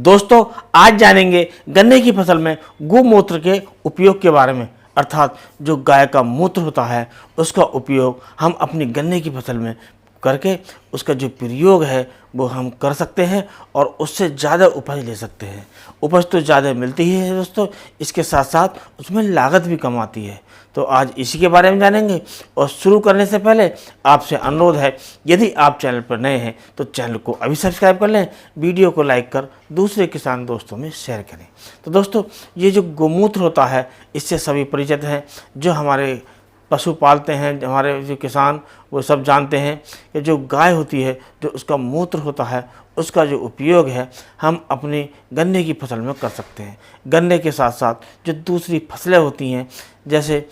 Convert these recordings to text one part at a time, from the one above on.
दोस्तों, आज जानेंगे गन्ने की फसल में गौमूत्र के उपयोग के बारे में। अर्थात जो गाय का मूत्र होता है उसका उपयोग हम अपनी गन्ने की फसल में करके उसका जो प्रयोग है वो हम कर सकते हैं और उससे ज़्यादा उपज ले सकते हैं। उपज तो ज़्यादा मिलती ही है दोस्तों, इसके साथ साथ उसमें लागत भी कम आती है। तो आज इसी के बारे में जानेंगे। और शुरू करने से पहले आपसे अनुरोध है, यदि आप चैनल पर नए हैं तो चैनल को अभी सब्सक्राइब कर लें, वीडियो को लाइक कर दूसरे किसान दोस्तों में शेयर करें। तो दोस्तों, ये जो गौमूत्र होता है इससे सभी परिचित हैं। जो हमारे पशु पालते हैं, हमारे जो किसान, वो सब जानते हैं कि जो गाय होती है, जो उसका मूत्र होता है, उसका जो उपयोग है हम अपनी गन्ने की फसल में कर सकते हैं। गन्ने के साथ साथ जो दूसरी फसलें होती हैं, जैसे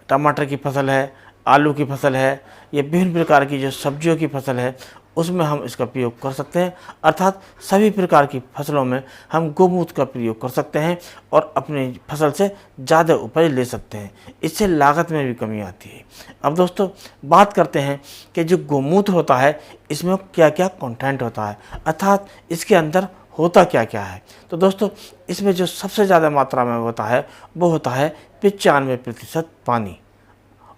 टमाटर की फसल है, आलू की फसल है, या विभिन्न प्रकार की जो सब्जियों की फसल है, उसमें हम इसका प्रयोग कर सकते हैं। अर्थात सभी प्रकार की फसलों में हम गौमूत्र का प्रयोग कर सकते हैं और अपनी फसल से ज़्यादा उपज ले सकते हैं। इससे लागत में भी कमी आती है। अब दोस्तों, बात करते हैं कि जो गौमूत्र होता है इसमें क्या क्या कंटेंट होता है, अर्थात इसके अंदर होता क्या क्या है। तो दोस्तों, इसमें जो सबसे ज़्यादा मात्रा में होता है वो होता है 95% पानी।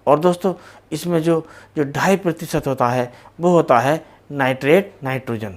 और दोस्तों, इसमें जो 2.5% होता है वो होता है नाइट्रेट, नाइट्रोजन।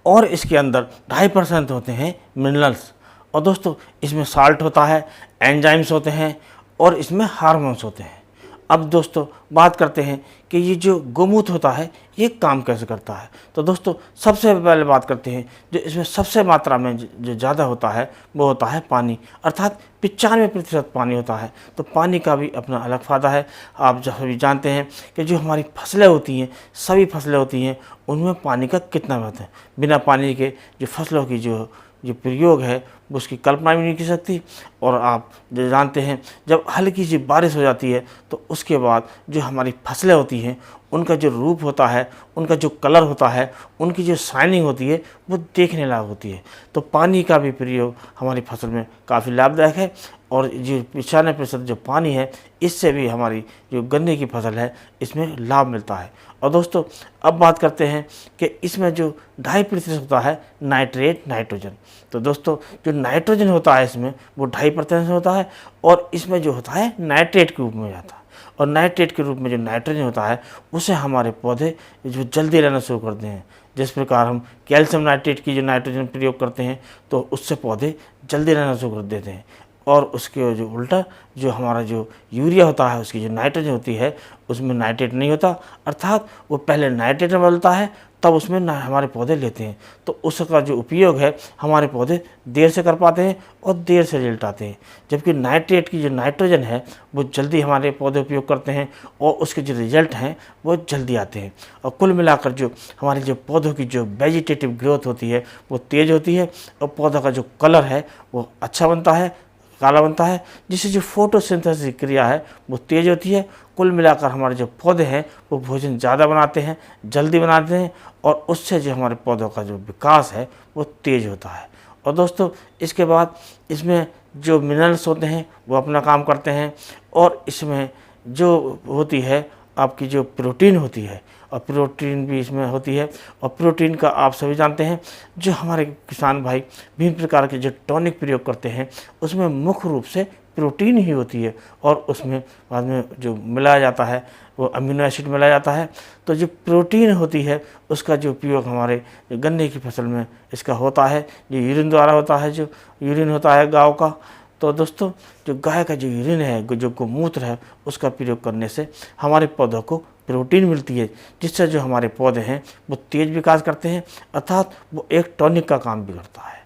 और इसके अंदर 2.5% होते हैं मिनरल्स। और दोस्तों, इसमें साल्ट होता है, एंजाइम्स होते हैं और इसमें हार्मोन्स होते हैं। अब दोस्तों, बात करते हैं कि ये जो गौमूत्र होता है ये काम कैसे करता है। तो दोस्तों, सबसे पहले बात करते हैं, जो इसमें सबसे मात्रा में जो ज़्यादा होता है वो होता है पानी। अर्थात 95% पानी होता है। तो पानी का भी अपना अलग फ़ायदा है। आप सभी जानते हैं कि जो हमारी फसलें होती हैं, सभी फसलें होती हैं, उनमें पानी का कितना महत्व है। बिना पानी के जो फसलों की जो प्रयोग है वो उसकी कल्पना भी नहीं की सकती। और आप जो जानते हैं, जब हल्की सी बारिश हो जाती है तो उसके बाद जो हमारी फसलें होती हैं उनका जो रूप होता है, उनका जो कलर होता है, उनकी जो शाइनिंग होती है वो देखने लायक होती है। तो पानी का भी प्रयोग हमारी फसल में काफ़ी लाभदायक है। और जो 95% जो पानी है इससे भी हमारी जो गन्ने की फसल है इसमें लाभ मिलता है। और दोस्तों, अब बात करते हैं कि इसमें जो 2.5% होता है नाइट्रेट, नाइट्रोजन। तो दोस्तों, जो नाइट्रोजन होता है इसमें वो 2.5% होता है और इसमें जो होता है नाइट्रेट के रूप में जाता है। और नाइट्रेट के रूप में जो नाइट्रोजन होता है उसे हमारे पौधे जो जल्दी रहना शुरू करते हैं। जिस प्रकार हम कैल्शियम नाइट्रेट की जो नाइट्रोजन प्रयोग करते हैं तो उससे पौधे जल्दी रहना शुरू कर देते हैं। और उसके जो उल्टा जो हमारा जो यूरिया होता है, उसकी जो नाइट्रोजन होती है उसमें नाइट्रेट नहीं होता। अर्थात वो पहले नाइट्रेट में बदलता है तब उसमें हमारे पौधे लेते हैं। तो उसका जो उपयोग है हमारे पौधे देर से कर पाते हैं और देर से रिजल्ट आते हैं। जबकि नाइट्रेट की जो नाइट्रोजन है वो जल्दी हमारे पौधे उपयोग करते हैं और उसके जो रिजल्ट हैं वो जल्दी आते हैं। और कुल मिलाकर जो हमारे जो पौधों की जो वेजिटेटिव ग्रोथ होती है वो तेज़ होती है और पौधा का जो कलर है वो अच्छा बनता है, काला बनता है, जिससे जो फोटोसिंथेसिस क्रिया है वो तेज़ होती है। कुल मिलाकर हमारे जो पौधे हैं वो भोजन ज़्यादा बनाते हैं, जल्दी बनाते हैं और उससे जो हमारे पौधों का जो विकास है वो तेज़ होता है। और दोस्तों, इसके बाद इसमें जो मिनरल्स होते हैं वो अपना काम करते हैं। और इसमें जो होती है आपकी जो प्रोटीन होती है, और प्रोटीन भी इसमें होती है। और प्रोटीन का आप सभी जानते हैं, जो हमारे किसान भाई विभिन्न प्रकार के जो टॉनिक प्रयोग करते हैं उसमें मुख्य रूप से प्रोटीन ही होती है। और उसमें बाद में जो मिलाया जाता है वो अमीनो एसिड मिलाया जाता है। तो जो प्रोटीन होती है उसका जो उपयोग हमारे गन्ने की फसल में इसका होता है। जो यूरिन द्वारा होता है, जो यूरिन होता है गाँव का। तो दोस्तों, जो गाय का जो यूरिन है, जो गौमूत्र है, उसका प्रयोग करने से हमारे पौधों को प्रोटीन मिलती है, जिससे जो हमारे पौधे हैं वो तेज़ विकास करते हैं। अर्थात वो एक टॉनिक का काम भी करता है।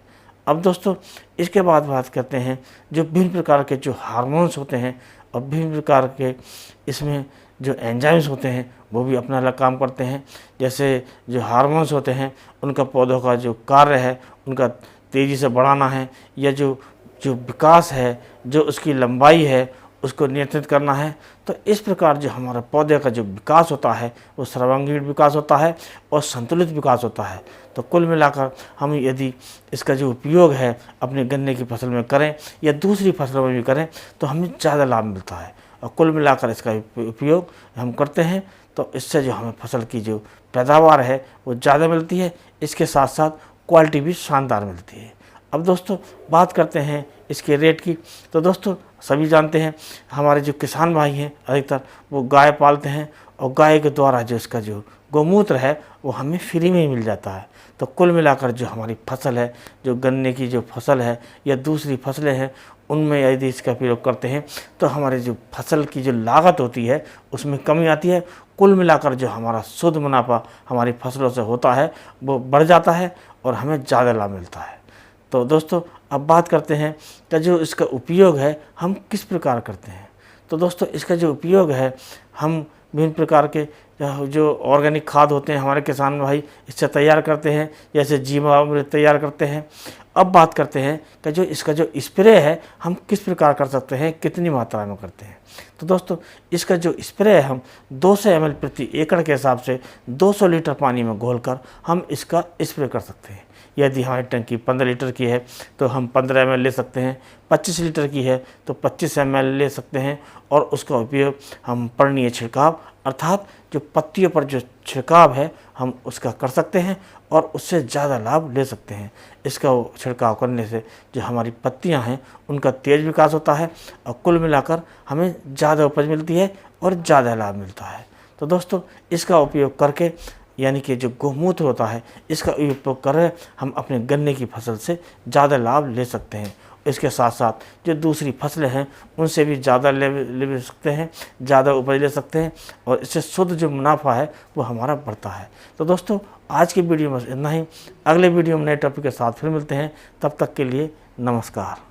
अब दोस्तों, इसके बाद बात करते हैं जो विभिन्न प्रकार के जो हार्मोन्स होते हैं और विभिन्न प्रकार के इसमें जो एंजाइम्स होते हैं वो भी अपना अलग काम करते हैं। जैसे जो हार्मोन्स होते हैं उनका पौधों का जो कार्य है उनका तेज़ी से बढ़ाना है, या जो विकास है, जो उसकी लंबाई है उसको नियंत्रित करना है। तो इस प्रकार जो हमारे पौधे का जो विकास होता है वो सर्वांगीण विकास होता है और संतुलित विकास होता है। तो कुल मिलाकर हम यदि इसका जो उपयोग है अपने गन्ने की फसल में करें या दूसरी फसलों में भी करें तो हमें ज़्यादा लाभ मिलता है। और कुल मिलाकर इसका उपयोग हम करते हैं तो इससे जो हमें फसल की जो पैदावार है वो ज़्यादा मिलती है। इसके साथ साथ क्वालिटी भी शानदार मिलती है। अब दोस्तों बात करते हैं इसके रेट की। तो दोस्तों सभी जानते हैं हमारे जो किसान भाई हैं अधिकतर वो गाय पालते हैं और गाय के द्वारा जो इसका जो गौमूत्र है वो हमें फ्री में ही मिल जाता है। तो कुल मिलाकर जो हमारी फसल है, जो गन्ने की जो फसल है या दूसरी फसलें हैं, उनमें यदि इसका प्रयोग करते हैं तो हमारे जो फसल की जो लागत होती है उसमें कमी आती है। कुल मिलाकर जो हमारा शुद्ध मुनाफा हमारी फसलों से होता है वो बढ़ जाता है और हमें ज़्यादा लाभ मिलता है। तो दोस्तों अब बात करते हैं कि जो इसका उपयोग है हम किस प्रकार करते हैं। तो दोस्तों इसका जो उपयोग है हम विभिन्न प्रकार के जो ऑर्गेनिक खाद होते हैं हमारे किसान भाई इससे तैयार करते हैं, जैसे जीवामृत तैयार करते हैं। अब बात करते हैं कि जो इसका जो स्प्रे है हम किस प्रकार कर सकते हैं, कितनी मात्रा में करते हैं। तो दोस्तों इसका जो स्प्रे है हम 200 ml प्रति एकड़ के हिसाब से 200 लीटर पानी में घोलकर हम इसका स्प्रे कर सकते हैं। यदि हमारी टंकी 15 लीटर की है तो हम 15 ml ले सकते हैं, 25 लीटर की है तो 25 ml ले सकते हैं और उसका उपयोग हम पर्णीय छिड़काव अर्थात जो पत्तियों पर जो छिड़काव है हम उसका कर सकते हैं और उससे ज़्यादा लाभ ले सकते हैं। इसका छिड़काव करने से जो हमारी पत्तियां हैं उनका तेज़ विकास होता है और कुल मिलाकर हमें ज़्यादा उपज मिलती है और ज़्यादा लाभ मिलता है। तो दोस्तों इसका उपयोग करके यानी कि जो गौमूत्र होता है इसका उपयोग कर हम अपने गन्ने की फसल से ज़्यादा लाभ ले सकते हैं। इसके साथ साथ जो दूसरी फसलें हैं उनसे भी ज़्यादा ले सकते हैं, ज़्यादा उपज ले सकते हैं और इससे शुद्ध जो मुनाफा है वो हमारा बढ़ता है। तो दोस्तों आज की वीडियो में इतना ही। अगले वीडियो में नए टॉपिक के साथ फिर मिलते हैं, तब तक के लिए नमस्कार।